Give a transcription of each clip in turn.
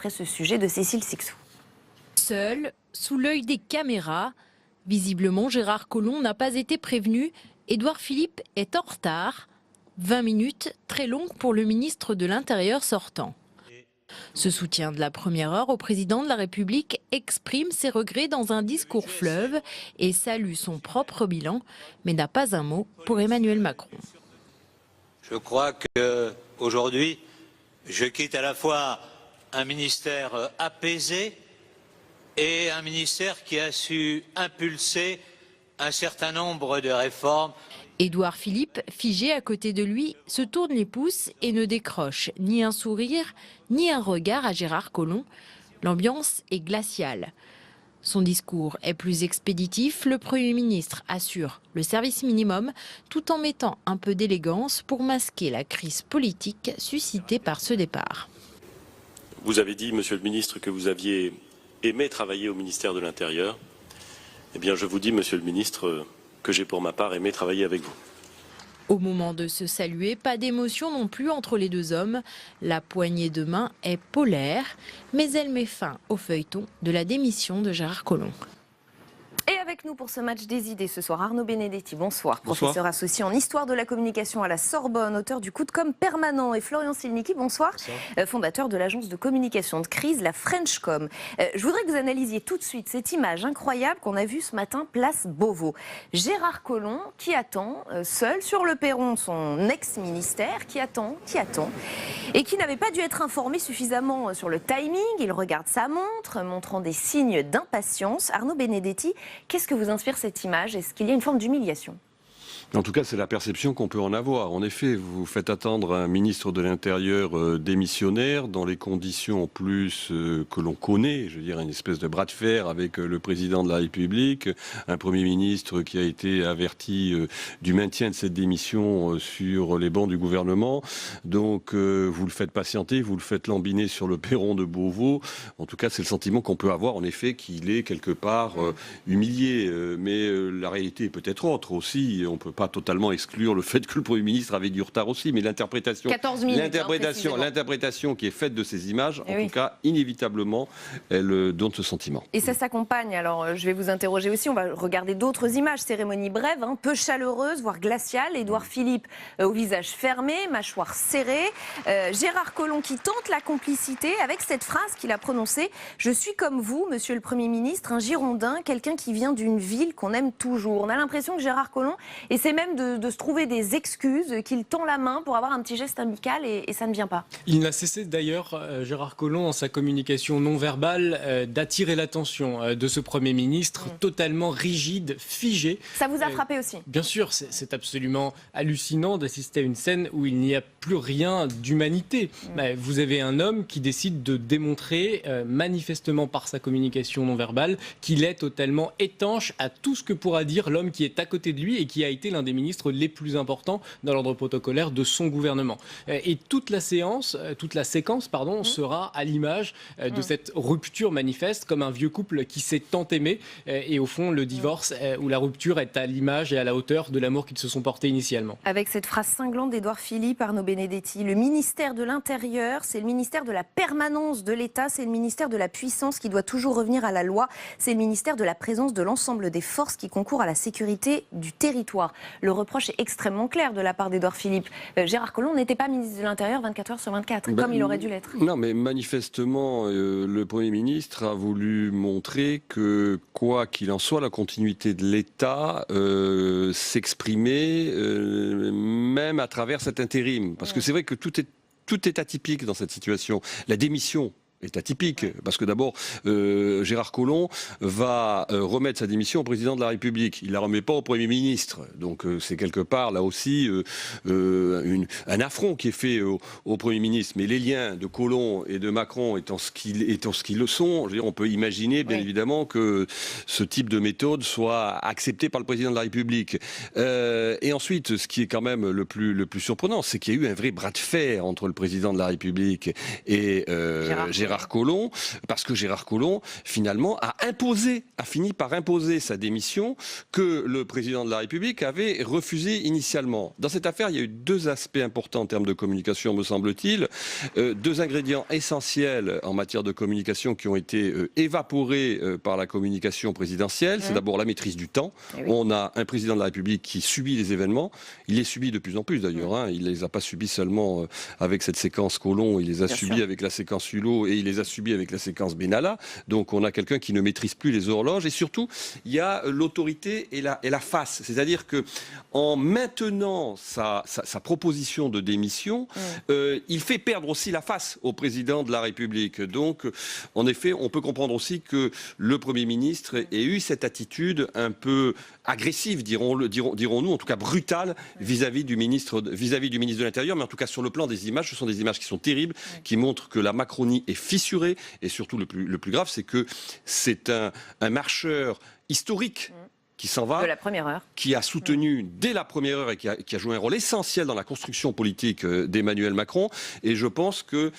après ce sujet de Cécile Sixou. Seul, sous l'œil des caméras, visiblement Gérard Collomb n'a pas été prévenu. Édouard Philippe est en retard. 20 minutes, très longues pour le ministre de l'Intérieur sortant. Ce soutien de la première heure au président de la République exprime ses regrets dans un discours fleuve et salue son propre bilan, mais n'a pas un mot pour Emmanuel Macron. Je crois qu'aujourd'hui, je quitte à la fois un ministère apaisé et un ministère qui a su impulser un certain nombre de réformes. Édouard Philippe, figé à côté de lui, se tourne les pouces et ne décroche ni un sourire, ni un regard à Gérard Collomb. L'ambiance est glaciale. Son discours est plus expéditif. Le Premier ministre assure le service minimum tout en mettant un peu d'élégance pour masquer la crise politique suscitée par ce départ. Vous avez dit, Monsieur le ministre, que vous aviez aimé travailler au ministère de l'Intérieur. Eh bien, je vous dis, Monsieur le ministre, que j'ai pour ma part aimé travailler avec vous. Au moment de se saluer, pas d'émotion non plus entre les deux hommes. La poignée de main est polaire, mais elle met fin au feuilleton de la démission de Gérard Collomb. Et avec nous pour ce match des idées ce soir, Arnaud Benedetti, bonsoir. Bonsoir. Professeur associé en histoire de la communication à la Sorbonne, auteur du coup de com' permanent. Et Florian Silnicki, bonsoir, fondateur de l'agence de communication de crise, la Frenchcom. Je voudrais que vous analysiez tout de suite cette image incroyable qu'on a vue ce matin, place Beauvau. Gérard Collomb qui attend, seul sur le perron de son ex-ministère, qui attend, et qui n'avait pas dû être informé suffisamment sur le timing. Il regarde sa montre, montrant des signes d'impatience. Arnaud Benedetti, qu'est-ce que vous inspire cette image? Est-ce qu'il y a une forme d'humiliation? En tout cas, c'est la perception qu'on peut en avoir. En effet, vous faites attendre un ministre de l'Intérieur démissionnaire dans les conditions en plus que l'on connaît, je veux dire une espèce de bras de fer avec le président de la République, un Premier ministre qui a été averti du maintien de cette démission sur les bancs du gouvernement. Donc, vous le faites patienter, vous le faites lambiner sur le perron de Beauvau. En tout cas, c'est le sentiment qu'on peut avoir, en effet, qu'il est quelque part humilié. Mais la réalité est peut-être autre aussi. On peut pas totalement exclure le fait que le Premier ministre avait du retard aussi, mais l'interprétation qui est faite de ces images, en tout cas, inévitablement, elle donne ce sentiment. Et ça s'accompagne, alors je vais vous interroger aussi, on va regarder d'autres images, cérémonie brève, peu chaleureuse, voire glaciale, Édouard Philippe au visage fermé, mâchoire serrée, Gérard Collomb qui tente la complicité avec cette phrase qu'il a prononcée: « Je suis comme vous, monsieur le Premier ministre, un Girondin, quelqu'un qui vient d'une ville qu'on aime toujours ». On a l'impression que Gérard Collomb essaie même de se trouver des excuses, qu'il tend la main pour avoir un petit geste amical et ça ne vient pas. Il n'a cessé d'ailleurs, Gérard Collomb, en sa communication non verbale, d'attirer l'attention de ce Premier ministre totalement rigide, figé. Ça vous a frappé aussi? Bien sûr, c'est absolument hallucinant d'assister à une scène où il n'y a plus rien d'humanité. Vous avez un homme qui décide de démontrer, manifestement par sa communication non verbale, qu'il est totalement étanche à tout ce que pourra dire l'homme qui est à côté de lui et qui a été l'un des ministres les plus importants dans l'ordre protocolaire de son gouvernement. Et toute la séquence, sera à l'image de cette rupture manifeste, comme un vieux couple qui s'est tant aimé. Et au fond, le divorce ou la rupture est à l'image et à la hauteur de l'amour qu'ils se sont portés initialement. Avec cette phrase cinglante d'Édouard Philippe, Arnaud Benedetti, le ministère de l'Intérieur, c'est le ministère de la permanence de l'État, c'est le ministère de la puissance qui doit toujours revenir à la loi, c'est le ministère de la présence de l'ensemble des forces qui concourent à la sécurité du territoire. Le reproche est extrêmement clair de la part d'Édouard Philippe. Gérard Collomb n'était pas ministre de l'Intérieur 24 heures sur 24, comme il aurait dû l'être. Non, mais manifestement, le Premier ministre a voulu montrer que, quoi qu'il en soit, la continuité de l'État s'exprimait même à travers cet intérim. Parce que c'est vrai que tout est atypique dans cette situation. La démission est atypique, parce que d'abord, Gérard Collomb va remettre sa démission au président de la République. Il ne la remet pas au Premier ministre. Donc c'est quelque part, là aussi, un affront qui est fait au Premier ministre. Mais les liens de Collomb et de Macron étant ce qu'ils le sont, je veux dire, on peut imaginer, bien évidemment, que ce type de méthode soit accepté par le président de la République. Et ensuite, ce qui est quand même le plus surprenant, c'est qu'il y a eu un vrai bras de fer entre le président de la République et Gérard Gérard Collomb, parce que Gérard Collomb, finalement, a fini par imposer sa démission que le président de la République avait refusé initialement. Dans cette affaire, il y a eu deux aspects importants en termes de communication, me semble-t-il. Deux ingrédients essentiels en matière de communication qui ont été évaporés par la communication présidentielle. C'est d'abord la maîtrise du temps. On a un président de la République qui subit les événements. Il les subit de plus en plus d'ailleurs. Il ne les a pas subis seulement avec cette séquence Collomb, il les a subis avec la séquence Hulot et il les a subis avec la séquence Benalla. Donc on a quelqu'un qui ne maîtrise plus les horloges et surtout il y a l'autorité et la face. C'est-à-dire que en maintenant sa proposition de démission, il fait perdre aussi la face au président de la République. Donc en effet, on peut comprendre aussi que le Premier ministre ait eu cette attitude un peu agressive, dirons-nous, en tout cas brutale vis-à-vis du ministre de l'Intérieur, mais en tout cas sur le plan des images, ce sont des images qui sont terribles, qui montrent que la Macronie est fissurée, et surtout le plus grave, c'est que c'est un marcheur historique qui s'en va, de la première heure, qui a soutenu dès la première heure et qui a joué un rôle essentiel dans la construction politique d'Emmanuel Macron, et je pense que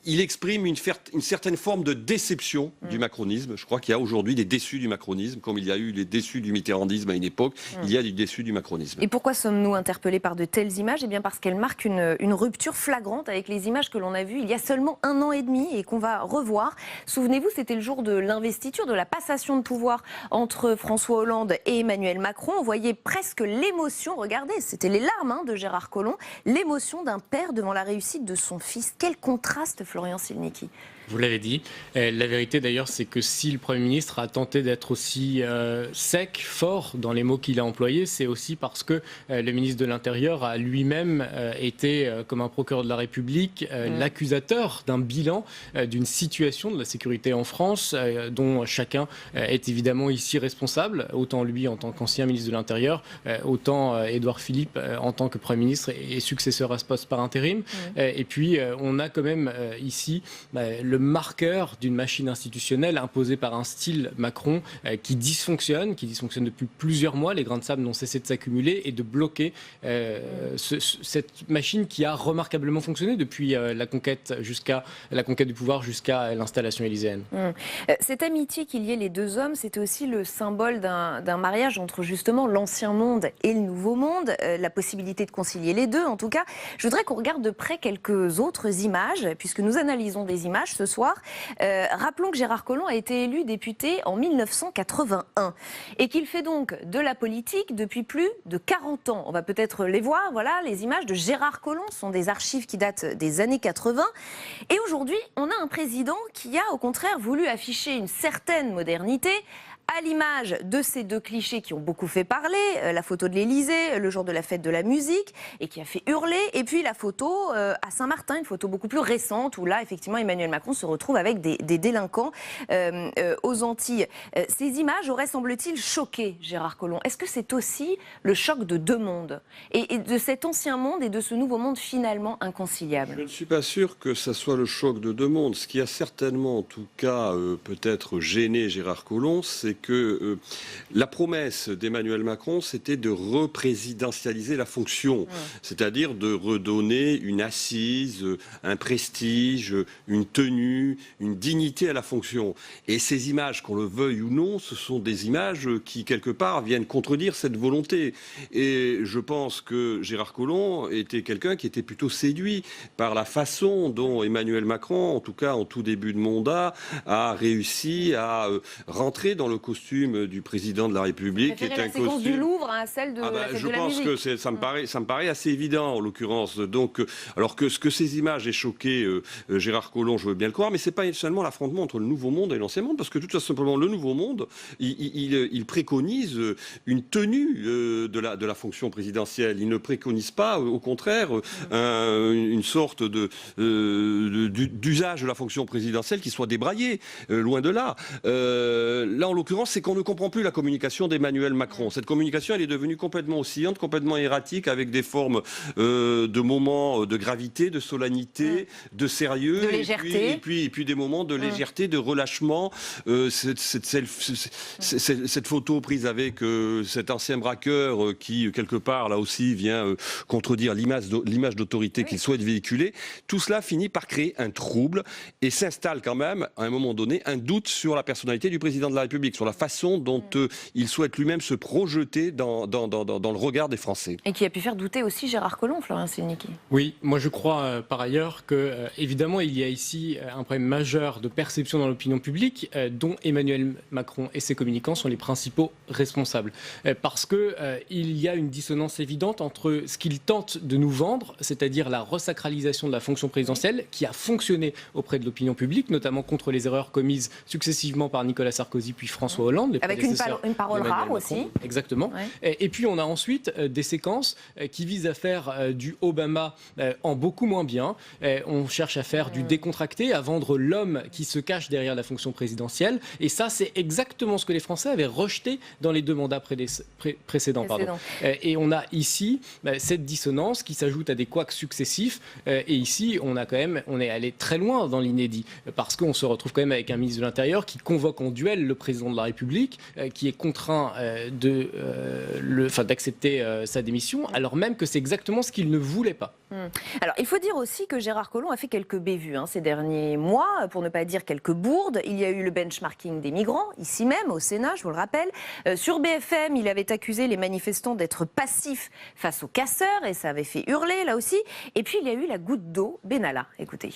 il exprime une certaine forme de déception du macronisme. Je crois qu'il y a aujourd'hui des déçus du macronisme, comme il y a eu les déçus du mitterrandisme à une époque, il y a des déçus du macronisme. Et pourquoi sommes-nous interpellés par de telles images ? Eh bien parce qu'elles marquent une rupture flagrante avec les images que l'on a vues il y a seulement 1 an et demi et qu'on va revoir. Souvenez-vous, c'était le jour de l'investiture, de la passation de pouvoir entre François Hollande et Emmanuel Macron. On voyait presque l'émotion, regardez, c'était les larmes de Gérard Collomb, l'émotion d'un père devant la réussite de son fils. Quel contraste, Florian Cillnicki. Vous l'avez dit. La vérité d'ailleurs, c'est que si le Premier ministre a tenté d'être aussi sec, fort dans les mots qu'il a employés, c'est aussi parce que le ministre de l'Intérieur a lui-même été, comme un procureur de la République, l'accusateur d'un bilan d'une situation de la sécurité en France dont chacun est évidemment ici responsable, autant lui en tant qu'ancien ministre de l'Intérieur, autant Édouard Philippe en tant que Premier ministre et successeur à ce poste par intérim. Et puis on a quand même ici le marqueur d'une machine institutionnelle imposée par un style Macron qui dysfonctionne depuis plusieurs mois. Les grains de sable n'ont cessé de s'accumuler et de bloquer cette machine qui a remarquablement fonctionné depuis la conquête du pouvoir jusqu'à l'installation élyséenne. Cette amitié qu'il y ait les deux hommes, c'était aussi le symbole d'un mariage entre justement l'ancien monde et le nouveau monde, la possibilité de concilier les deux en tout cas. Je voudrais qu'on regarde de près quelques autres images, puisque nous analysons des images ce soir. Rappelons que Gérard Collomb a été élu député en 1981 et qu'il fait donc de la politique depuis plus de 40 ans. On va peut-être les voir, voilà, les images de Gérard Collomb sont des archives qui datent des années 80. Et aujourd'hui, on a un président qui a au contraire voulu afficher une certaine modernité, à l'image de ces deux clichés qui ont beaucoup fait parler, la photo de l'Élysée, le jour de la fête de la musique, et qui a fait hurler, et puis la photo à Saint-Martin, une photo beaucoup plus récente, où là, effectivement, Emmanuel Macron se retrouve avec des délinquants aux Antilles. Ces images auraient, semble-t-il, choqué Gérard Collomb. Est-ce que c'est aussi le choc de deux mondes, et de cet ancien monde et de ce nouveau monde finalement inconciliable ? Je ne suis pas sûr que ça soit le choc de deux mondes. Ce qui a certainement, en tout cas, peut-être gêné Gérard Collomb, c'est que la promesse d'Emmanuel Macron, c'était de représidentialiser la fonction, c'est-à-dire de redonner une assise, un prestige, une tenue, une dignité à la fonction. Et ces images, qu'on le veuille ou non, ce sont des images qui, quelque part, viennent contredire cette volonté. Et je pense que Gérard Collomb était quelqu'un qui était plutôt séduit par la façon dont Emmanuel Macron, en tout cas en tout début de mandat, a réussi à rentrer dans le costume du président de la République. Qui est un costume du Louvre à celle de la fête de la musique. Je pense que ça me paraît assez évident en l'occurrence. Donc, alors que ces images aient choqué Gérard Collomb, je veux bien le croire, mais c'est pas seulement l'affrontement entre le Nouveau Monde et l'Ancien Monde, parce que tout simplement le Nouveau Monde, il préconise une tenue de la fonction présidentielle. Il ne préconise pas, au contraire, une sorte d'usage de la fonction présidentielle qui soit débraillé, loin de là. Là, en l'occurrence, l'occurrence, c'est qu'on ne comprend plus la communication d'Emmanuel Macron. Cette communication, elle est devenue complètement oscillante, complètement erratique, avec des formes de moments de gravité, de solennité, de sérieux, de légèreté, et puis des moments de légèreté, de relâchement. Cette photo prise avec cet ancien braqueur qui, quelque part, là aussi, vient contredire l'image d'autorité qu'il souhaite véhiculer. Tout cela finit par créer un trouble et s'installe quand même, à un moment donné, un doute sur la personnalité du président de la République, sur la façon dont il souhaite lui-même se projeter dans le regard des Français. Et qui a pu faire douter aussi Gérard Collomb, Florian Silnicki. Oui, moi je crois par ailleurs que, évidemment, il y a ici un problème majeur de perception dans l'opinion publique dont Emmanuel Macron et ses communicants sont les principaux responsables. Parce qu'il y a une dissonance évidente entre ce qu'ils tentent de nous vendre, c'est-à-dire la resacralisation de la fonction présidentielle, qui a fonctionné auprès de l'opinion publique, notamment contre les erreurs commises successivement par Nicolas Sarkozy puis François Hollande. Avec une parole rare aussi. Exactement. Ouais. Et puis on a ensuite des séquences qui visent à faire du Obama en beaucoup moins bien. On cherche à faire du décontracté, à vendre l'homme qui se cache derrière la fonction présidentielle. Et ça, c'est exactement ce que les Français avaient rejeté dans les 2 mandats précédents. Et on a ici cette dissonance qui s'ajoute à des couacs successifs. Et ici, on est allé très loin dans l'inédit, parce qu'on se retrouve quand même avec un ministre de l'Intérieur qui convoque en duel le président de la République, qui est contraint d'accepter sa démission, alors même que c'est exactement ce qu'il ne voulait pas. Alors, il faut dire aussi que Gérard Collomb a fait quelques bévues ces derniers mois, pour ne pas dire quelques bourdes. Il y a eu le benchmarking des migrants, ici même, au Sénat, je vous le rappelle. Sur BFM, il avait accusé les manifestants d'être passifs face aux casseurs, et ça avait fait hurler, là aussi. Et puis, il y a eu la goutte d'eau, Benalla. Écoutez.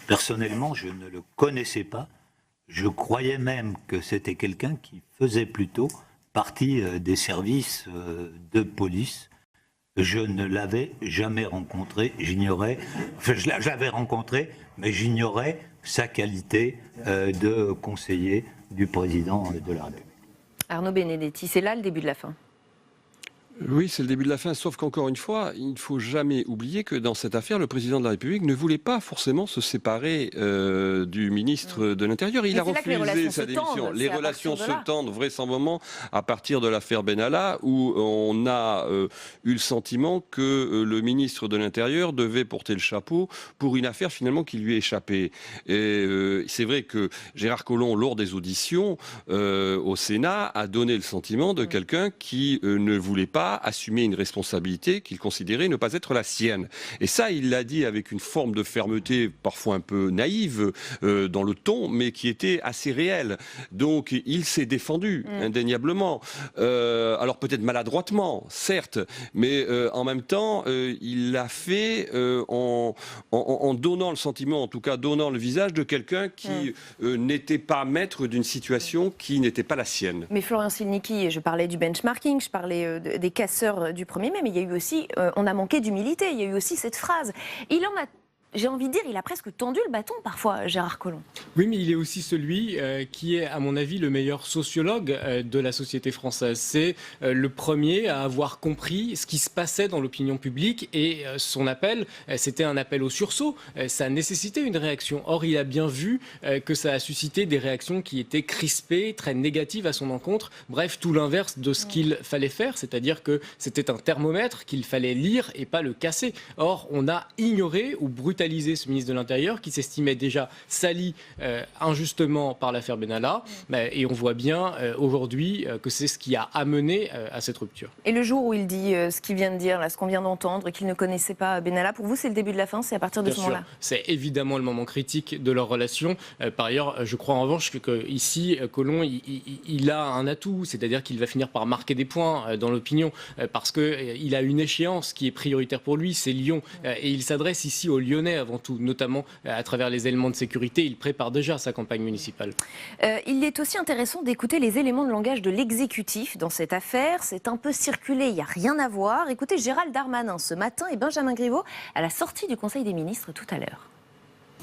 Personnellement, je ne le connaissais pas. Je croyais même que c'était quelqu'un qui faisait plutôt partie des services de police. Je ne l'avais jamais rencontré, je l'avais rencontré, mais j'ignorais sa qualité de conseiller du président de la République. Arnaud Benedetti, c'est là le début de la fin. Oui, c'est le début de la fin, sauf qu'encore une fois, il ne faut jamais oublier que dans cette affaire, le président de la République ne voulait pas forcément se séparer du ministre de l'Intérieur. Il a refusé sa démission. Les relations se tendent vraisemblablement à partir de l'affaire Benalla, où on a eu le sentiment que le ministre de l'Intérieur devait porter le chapeau pour une affaire finalement qui lui échappait. Et c'est vrai que Gérard Collomb, lors des auditions au Sénat, a donné le sentiment de quelqu'un qui ne voulait pas assumer une responsabilité qu'il considérait ne pas être la sienne. Et ça, il l'a dit avec une forme de fermeté parfois un peu naïve dans le ton, mais qui était assez réelle. Donc il s'est défendu, indéniablement. Alors peut-être maladroitement, certes, mais en même temps, il l'a fait en donnant le sentiment, en tout cas donnant le visage de quelqu'un qui n'était pas maître d'une situation qui n'était pas la sienne. Mais Florian Silnicki, je parlais du benchmarking, je parlais des casseurs du 1er mai, mais il y a eu aussi, on a manqué d'humilité, il y a eu aussi cette phrase. Il en a, j'ai envie de dire, il a presque tendu le bâton parfois, Gérard Collomb. Oui, mais il est aussi celui qui est, à mon avis, le meilleur sociologue de la société française. C'est le premier à avoir compris ce qui se passait dans l'opinion publique, et son appel, c'était un appel au sursaut. Ça nécessitait une réaction. Or, il a bien vu que ça a suscité des réactions qui étaient crispées, très négatives à son encontre. Bref, tout l'inverse de ce qu'il fallait faire, c'est-à-dire que c'était un thermomètre qu'il fallait lire et pas le casser. Or, on a ignoré ou brutalisé ce ministre de l'Intérieur qui s'estimait déjà sali injustement par l'affaire Benalla, et on voit bien aujourd'hui que c'est ce qui a amené à cette rupture. Et le jour où il dit ce qu'il vient de dire, là, ce qu'on vient d'entendre, qu'il ne connaissait pas Benalla, pour vous c'est le début de la fin, c'est à partir de ce moment-là? C'est évidemment le moment critique de leur relation. Par ailleurs, je crois en revanche que ici, Collomb, il a un atout, c'est-à-dire qu'il va finir par marquer des points dans l'opinion, parce qu'il a une échéance qui est prioritaire pour lui, c'est Lyon, et il s'adresse ici aux Lyonnais avant tout, notamment à travers les éléments de sécurité. Il prépare déjà sa campagne municipale. Il est aussi intéressant d'écouter les éléments de langage de l'exécutif dans cette affaire. C'est un peu circulé, il n'y a rien à voir. Écoutez Gérald Darmanin ce matin et Benjamin Griveaux à la sortie du Conseil des ministres tout à l'heure.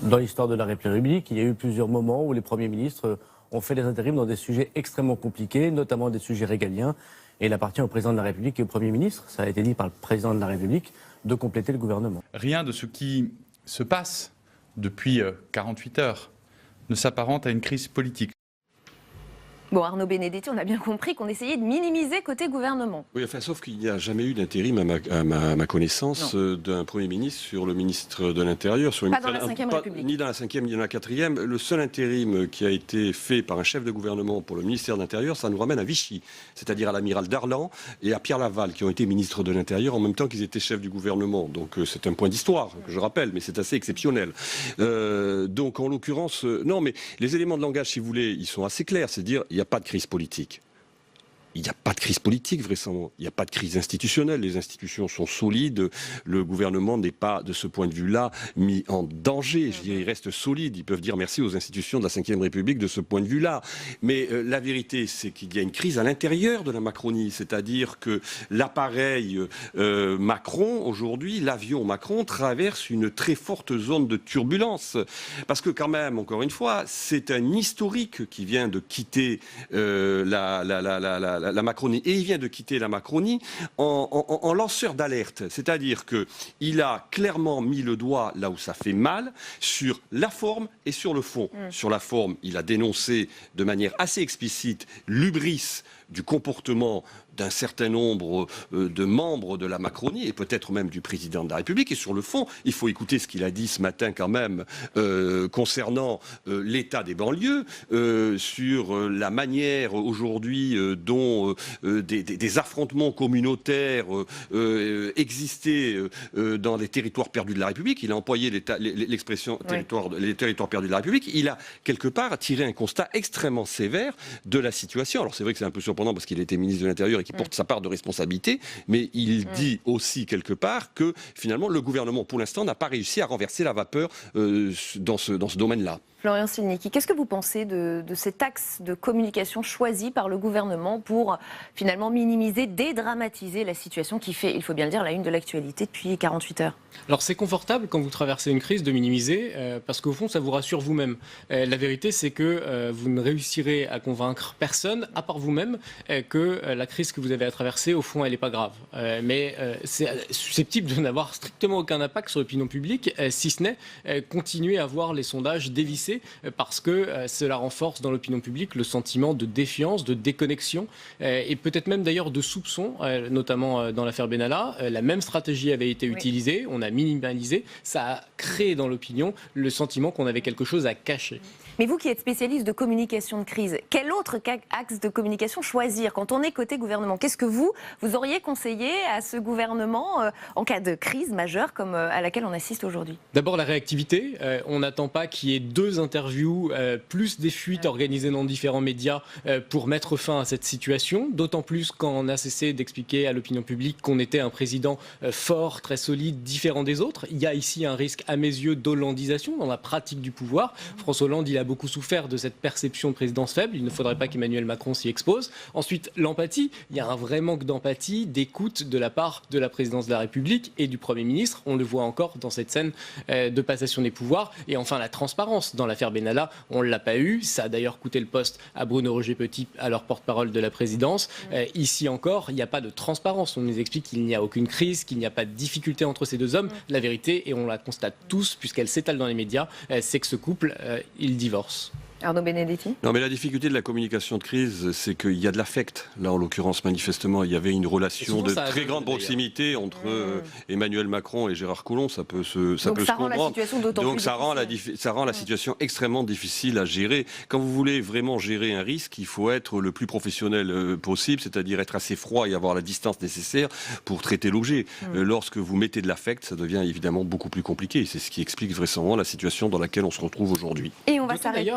Dans l'histoire de la République, il y a eu plusieurs moments où les premiers ministres ont fait des intérims dans des sujets extrêmement compliqués, notamment des sujets régaliens. Et il appartient au président de la République et au Premier ministre, ça a été dit par le président de la République, de compléter le gouvernement. Rien de ce qui se passe depuis 48 heures ne s'apparente à une crise politique. Bon, Arnaud Benedetti, on a bien compris qu'on essayait de minimiser côté gouvernement. Oui, enfin, sauf qu'il n'y a jamais eu d'intérim, à ma connaissance, d'un Premier ministre sur le ministre de l'Intérieur. Pas dans la Ve République. Ni dans la 5e, ni dans la 4e. Le seul intérim qui a été fait par un chef de gouvernement pour le ministère de l'Intérieur, ça nous ramène à Vichy, c'est-à-dire à l'amiral Darlan et à Pierre Laval, qui ont été ministres de l'Intérieur en même temps qu'ils étaient chefs du gouvernement. Donc c'est un point d'histoire, que je rappelle, mais c'est assez exceptionnel. Donc en l'occurrence, non, mais les éléments de langage, si vous voulez, ils sont assez clairs. C'est dire, il n'y a pas de crise politique. Il n'y a pas de crise politique, vraisemblablement. Il n'y a pas de crise institutionnelle. Les institutions sont solides. Le gouvernement n'est pas, de ce point de vue-là, mis en danger. Je dirais, il reste solide. Ils peuvent dire merci aux institutions de la Ve République de ce point de vue-là. Mais la vérité, c'est qu'il y a une crise à l'intérieur de la Macronie. C'est-à-dire que l'appareil Macron, aujourd'hui, l'avion Macron, traverse une très forte zone de turbulence. Parce que quand même, encore une fois, c'est un historique qui vient de quitter la Macronie, et il vient de quitter la Macronie en lanceur d'alerte, c'est-à-dire qu'il a clairement mis le doigt là où ça fait mal, sur la forme et sur le fond. Sur la forme, il a dénoncé de manière assez explicite l'hubris du comportement d'un certain nombre de membres de la Macronie et peut-être même du président de la République. Et sur le fond, il faut écouter ce qu'il a dit ce matin quand même concernant l'état des banlieues, sur la manière aujourd'hui dont des affrontements communautaires existaient dans les territoires perdus de la République. Il a employé l'expression les territoires perdus de la République. Il a quelque part tiré un constat extrêmement sévère de la situation. Alors c'est vrai que c'est un peu surprenant parce qu'il était ministre de l'Intérieur et qu'il porte sa part de responsabilité, mais il dit aussi quelque part que finalement le gouvernement pour l'instant n'a pas réussi à renverser la vapeur dans ce domaine-là. Florian Silnicki, qu'est-ce que vous pensez de cet axe de communication choisi par le gouvernement pour finalement minimiser, dédramatiser la situation qui fait, il faut bien le dire, la une de l'actualité depuis 48 heures? Alors c'est confortable quand vous traversez une crise de minimiser, parce qu'au fond ça vous rassure vous-même. La vérité c'est que vous ne réussirez à convaincre personne, à part vous-même, que la crise que vous avez à traverser, au fond elle n'est pas grave. Mais c'est susceptible de n'avoir strictement aucun impact sur l'opinion publique, si ce n'est continuer à voir les sondages dévisser, parce que cela renforce dans l'opinion publique le sentiment de défiance, de déconnexion et peut-être même d'ailleurs de soupçon, notamment dans l'affaire Benalla. La même stratégie avait été utilisée, on a minimalisé, ça a créé dans l'opinion le sentiment qu'on avait quelque chose à cacher. Mais vous qui êtes spécialiste de communication de crise, quel autre axe de communication choisir quand on est côté gouvernement? Qu'est-ce que vous auriez conseillé à ce gouvernement en cas de crise majeure comme à laquelle on assiste aujourd'hui? D'abord la réactivité. On n'attend pas qu'il y ait 2 interviews plus des fuites organisées dans différents médias pour mettre fin à cette situation. D'autant plus quand on a cessé d'expliquer à l'opinion publique qu'on était un président fort, très solide, différent des autres. Il y a ici un risque à mes yeux d'hollandisation dans la pratique du pouvoir. François Hollande, il a beaucoup souffert de cette perception de présidence faible. Il ne faudrait pas qu'Emmanuel Macron s'y expose. Ensuite, l'empathie. Il y a un vrai manque d'empathie, d'écoute de la part de la présidence de la République et du Premier ministre. On le voit encore dans cette scène de passation des pouvoirs. Et enfin, la transparence. Dans l'affaire Benalla, on ne l'a pas eu. Ça a d'ailleurs coûté le poste à Bruno Roger-Petit, alors porte-parole de la présidence. Ici encore, il n'y a pas de transparence. On nous explique qu'il n'y a aucune crise, qu'il n'y a pas de difficulté entre ces 2 hommes. La vérité, et on la constate tous, puisqu'elle s'étale dans les médias, c'est que ce couple, il divorce. Arnaud Benedetti. Non, mais la difficulté de la communication de crise, c'est qu'il y a de l'affect. Là, en l'occurrence, manifestement, il y avait une relation de très grande proximité entre Emmanuel Macron et Gérard Collomb. Ça peut se comprendre. Donc ça rend la situation extrêmement difficile à gérer. Quand vous voulez vraiment gérer un risque, il faut être le plus professionnel possible, c'est-à-dire être assez froid et avoir la distance nécessaire pour traiter l'objet. Lorsque vous mettez de l'affect, ça devient évidemment beaucoup plus compliqué. C'est ce qui explique vraisemblablement la situation dans laquelle on se retrouve aujourd'hui. Et on va s'arrêter.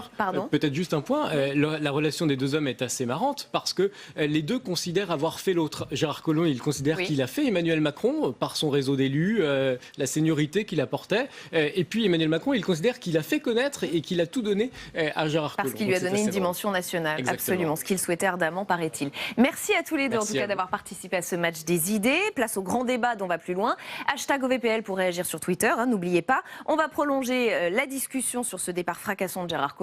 Peut-être juste un point, la relation des 2 hommes est assez marrante parce que les 2 considèrent avoir fait l'autre. Gérard Collomb, il considère qu'il a fait Emmanuel Macron par son réseau d'élus, la seniorité qu'il apportait. Et puis Emmanuel Macron, il considère qu'il a fait connaître et qu'il a tout donné à Gérard Collomb. Parce qu'il lui a donné une dimension nationale. Exactement. Absolument, ce qu'il souhaitait ardemment, paraît-il. Merci à tous les deux, en tout cas, d'avoir participé à ce match des idées. Place au grand débat dont on va plus loin. #OVPL pour réagir sur Twitter, n'oubliez pas. On va prolonger la discussion sur ce départ fracassant de Gérard Collomb.